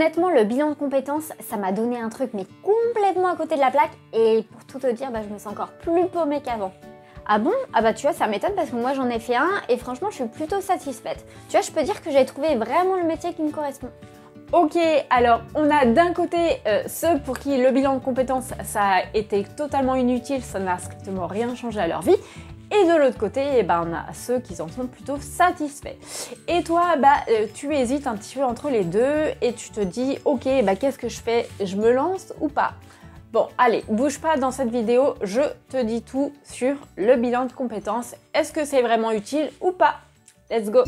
Honnêtement, le bilan de compétences, ça m'a donné un truc mais complètement à côté de la plaque et pour tout te dire, je me sens encore plus paumée qu'avant. Ah bon? Ah bah tu vois, ça m'étonne parce que moi j'en ai fait un et franchement je suis plutôt satisfaite. Tu vois, je peux dire que j'ai trouvé vraiment le métier qui me correspond. Ok, alors on a d'un côté ceux pour qui le bilan de compétences ça a été totalement inutile, ça n'a strictement rien changé à leur vie. Et de l'autre côté, on a ceux qui en sont plutôt satisfaits. Et toi, tu hésites un petit peu entre les deux et tu te dis, ok, qu'est-ce que je fais? Je me lance ou pas? Bon, allez, bouge pas dans cette vidéo, je te dis tout sur le bilan de compétences. Est-ce que c'est vraiment utile ou pas? Let's go!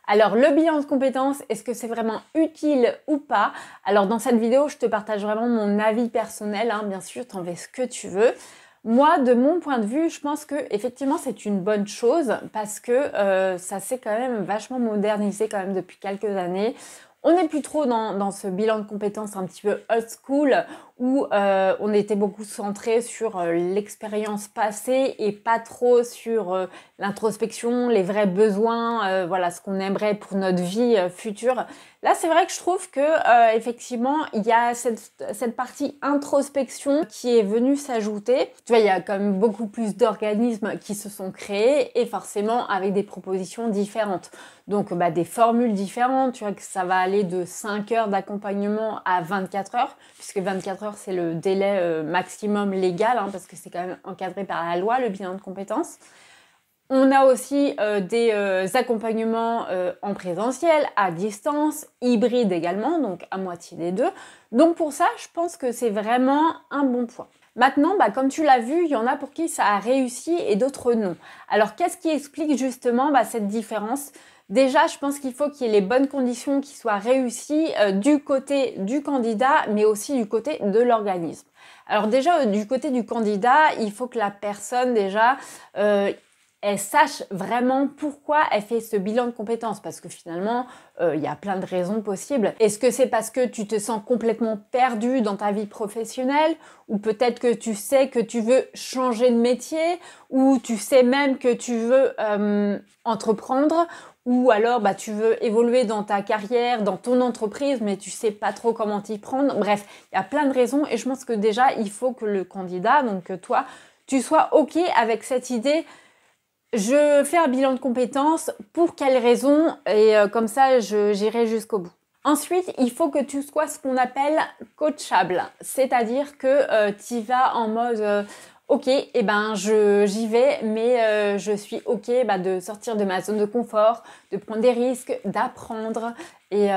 Alors, le bilan de compétences, est-ce que c'est vraiment utile ou pas? Alors, dans cette vidéo, je te partage vraiment mon avis personnel, bien sûr, t'en fais ce que tu veux. Moi, de mon point de vue, je pense que effectivement c'est une bonne chose parce que ça s'est quand même vachement modernisé quand même depuis quelques années. On n'est plus trop dans ce bilan de compétences un petit peu old school où on était beaucoup centré sur l'expérience passée et pas trop sur l'introspection, les vrais besoins, voilà ce qu'on aimerait pour notre vie future. Là, c'est vrai que je trouve que effectivement, il y a cette partie introspection qui est venue s'ajouter. Tu vois, il y a quand même beaucoup plus d'organismes qui se sont créés et forcément avec des propositions différentes. Donc, des formules différentes, tu vois, que ça va aller de 5 heures d'accompagnement à 24 heures, puisque 24 heures, c'est le délai maximum légal, parce que c'est quand même encadré par la loi, le bilan de compétences. On a aussi des accompagnements en présentiel, à distance, hybride également, donc à moitié des deux. Donc pour ça, je pense que c'est vraiment un bon point. Maintenant, comme tu l'as vu, il y en a pour qui ça a réussi et d'autres non. Alors qu'est-ce qui explique justement cette différence? Déjà, je pense qu'il faut qu'il y ait les bonnes conditions qui soient réussies du côté du candidat, mais aussi du côté de l'organisme. Alors déjà, du côté du candidat, il faut que la personne déjà elle sache vraiment pourquoi elle fait ce bilan de compétences. Parce que finalement, il y a plein de raisons possibles. Est-ce que c'est parce que tu te sens complètement perdu dans ta vie professionnelle? Ou peut-être que tu sais que tu veux changer de métier? Ou tu sais même que tu veux entreprendre? Ou alors tu veux évoluer dans ta carrière, dans ton entreprise, mais tu sais pas trop comment t'y prendre. Bref, il y a plein de raisons et je pense que déjà, il faut que le candidat, donc que toi, tu sois OK avec cette idée. Je fais un bilan de compétences, pour quelles raisons? Et comme ça, j'irai jusqu'au bout. Ensuite, il faut que tu sois ce qu'on appelle coachable. C'est-à-dire que tu vas en mode ok, j'y vais, mais je suis ok de sortir de ma zone de confort, de prendre des risques, d'apprendre. Et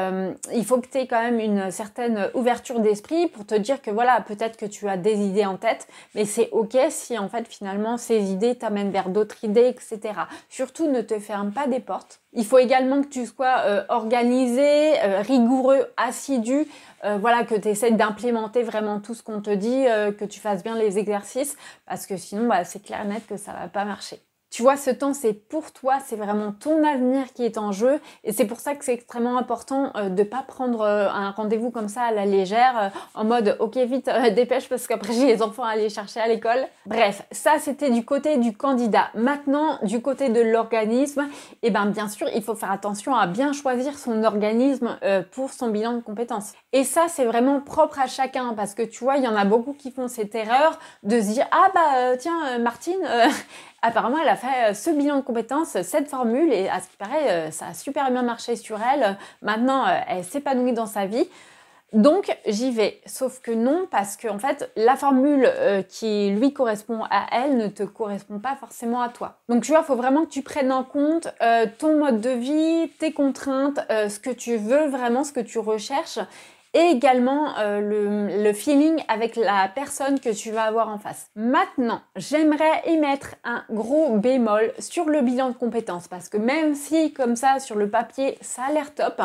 il faut que tu aies quand même une certaine ouverture d'esprit pour te dire que voilà, peut-être que tu as des idées en tête, mais c'est ok si en fait finalement ces idées t'amènent vers d'autres idées, etc. Surtout ne te ferme pas des portes. Il faut également que tu sois organisé, rigoureux, assidu, que tu essaies d'implémenter vraiment tout ce qu'on te dit, que tu fasses bien les exercices, parce que sinon c'est clair et net que ça va pas marcher. Tu vois, ce temps, c'est pour toi, c'est vraiment ton avenir qui est en jeu et c'est pour ça que c'est extrêmement important de pas prendre un rendez-vous comme ça à la légère, en mode « ok, vite, dépêche parce qu'après j'ai les enfants à aller chercher à l'école ». Bref, ça c'était du côté du candidat. Maintenant, du côté de l'organisme, bien sûr, il faut faire attention à bien choisir son organisme pour son bilan de compétences. Et ça, c'est vraiment propre à chacun parce que tu vois, il y en a beaucoup qui font cette erreur de se dire « ah tiens, Martine… apparemment, elle a fait ce bilan de compétences, cette formule, et à ce qui paraît, ça a super bien marché sur elle. Maintenant, elle s'épanouit dans sa vie. Donc, j'y vais. Sauf que non, parce que en fait, la formule qui lui correspond à elle ne te correspond pas forcément à toi. Donc, tu vois, il faut vraiment que tu prennes en compte ton mode de vie, tes contraintes, ce que tu veux vraiment, ce que tu recherches. Et également le feeling avec la personne que tu vas avoir en face. Maintenant, j'aimerais émettre un gros bémol sur le bilan de compétences parce que même si comme ça sur le papier ça a l'air top,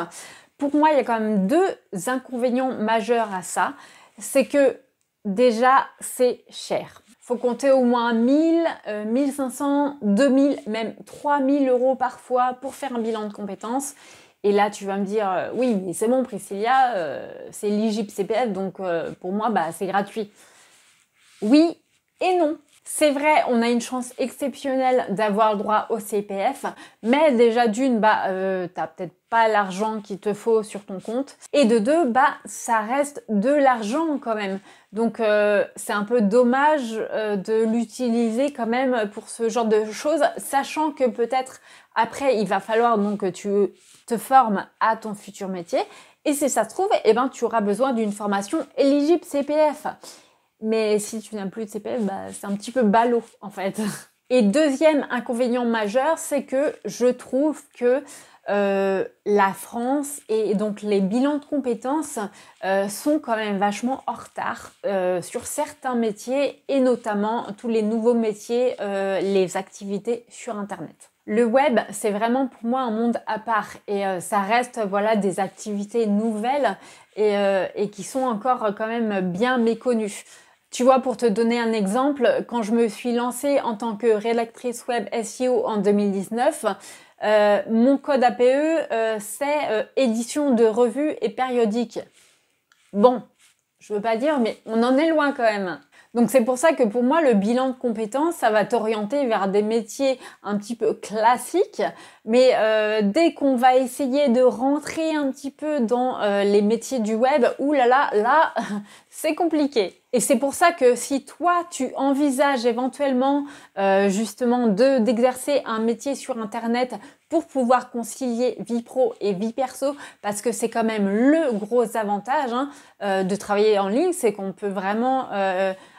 pour moi il y a quand même deux inconvénients majeurs à ça. C'est que déjà c'est cher. Faut compter au moins 1000, 1500, 2000, même 3000 € parfois pour faire un bilan de compétences. Et là, tu vas me dire, oui, mais c'est bon, Priscilla, c'est l'IJP CPF, donc pour moi, c'est gratuit. Oui et non. C'est vrai, on a une chance exceptionnelle d'avoir le droit au CPF, mais déjà d'une, t'as peut-être pas l'argent qu'il te faut sur ton compte. Et de deux, ça reste de l'argent quand même. Donc c'est un peu dommage de l'utiliser quand même pour ce genre de choses, sachant que peut-être après il va falloir donc que tu te formes à ton futur métier. Et si ça se trouve, tu auras besoin d'une formation éligible CPF. Mais si tu n'as plus de CPF, c'est un petit peu ballot en fait. Et deuxième inconvénient majeur, c'est que je trouve que la France et donc les bilans de compétences sont quand même vachement en retard sur certains métiers et notamment tous les nouveaux métiers, les activités sur Internet. Le web, c'est vraiment pour moi un monde à part et ça reste des activités nouvelles et qui sont encore quand même bien méconnues. Tu vois, pour te donner un exemple, quand je me suis lancée en tant que rédactrice web SEO en 2019, mon code APE, c'est édition de revues et périodiques. Bon, je veux pas dire, mais on en est loin quand même. Donc c'est pour ça que pour moi, le bilan de compétences, ça va t'orienter vers des métiers un petit peu classiques. Mais dès qu'on va essayer de rentrer un petit peu dans les métiers du web, là, c'est compliqué. Et c'est pour ça que si toi, tu envisages éventuellement justement d'exercer un métier sur Internet pour pouvoir concilier vie pro et vie perso, parce que c'est quand même le gros avantage de travailler en ligne, c'est qu'on peut vraiment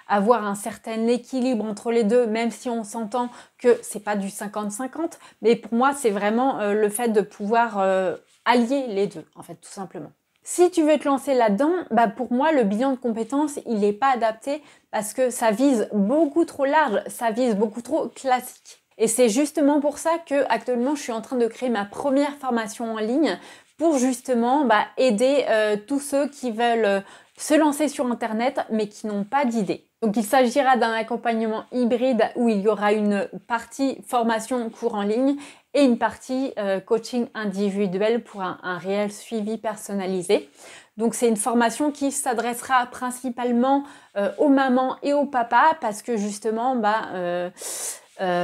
avoir un certain équilibre entre les deux, même si on s'entend que c'est pas du 50-50, mais pour moi c'est vraiment le fait de pouvoir allier les deux, en fait, tout simplement. Si tu veux te lancer là-dedans, pour moi le bilan de compétences il n'est pas adapté parce que ça vise beaucoup trop large, ça vise beaucoup trop classique. Et c'est justement pour ça que actuellement je suis en train de créer ma première formation en ligne pour justement aider tous ceux qui veulent se lancer sur Internet mais qui n'ont pas d'idée. Donc il s'agira d'un accompagnement hybride où il y aura une partie formation cours en ligne et une partie coaching individuel pour un réel suivi personnalisé. Donc c'est une formation qui s'adressera principalement aux mamans et aux papas parce que justement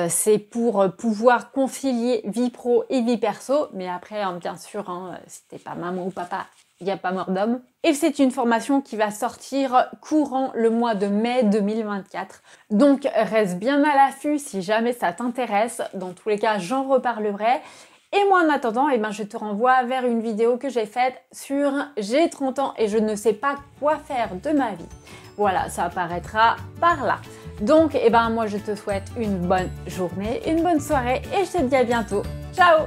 c'est pour pouvoir concilier vie pro et vie perso. Mais après, bien sûr, si t'es pas maman ou papa, il n'y a pas mort d'homme. Et c'est une formation qui va sortir courant le mois de mai 2024. Donc reste bien à l'affût si jamais ça t'intéresse. Dans tous les cas, j'en reparlerai. Et moi, en attendant, je te renvoie vers une vidéo que j'ai faite sur « J'ai 30 ans et je ne sais pas quoi faire de ma vie ». Voilà, ça apparaîtra par là. Donc, moi, je te souhaite une bonne journée, une bonne soirée et je te dis à bientôt. Ciao!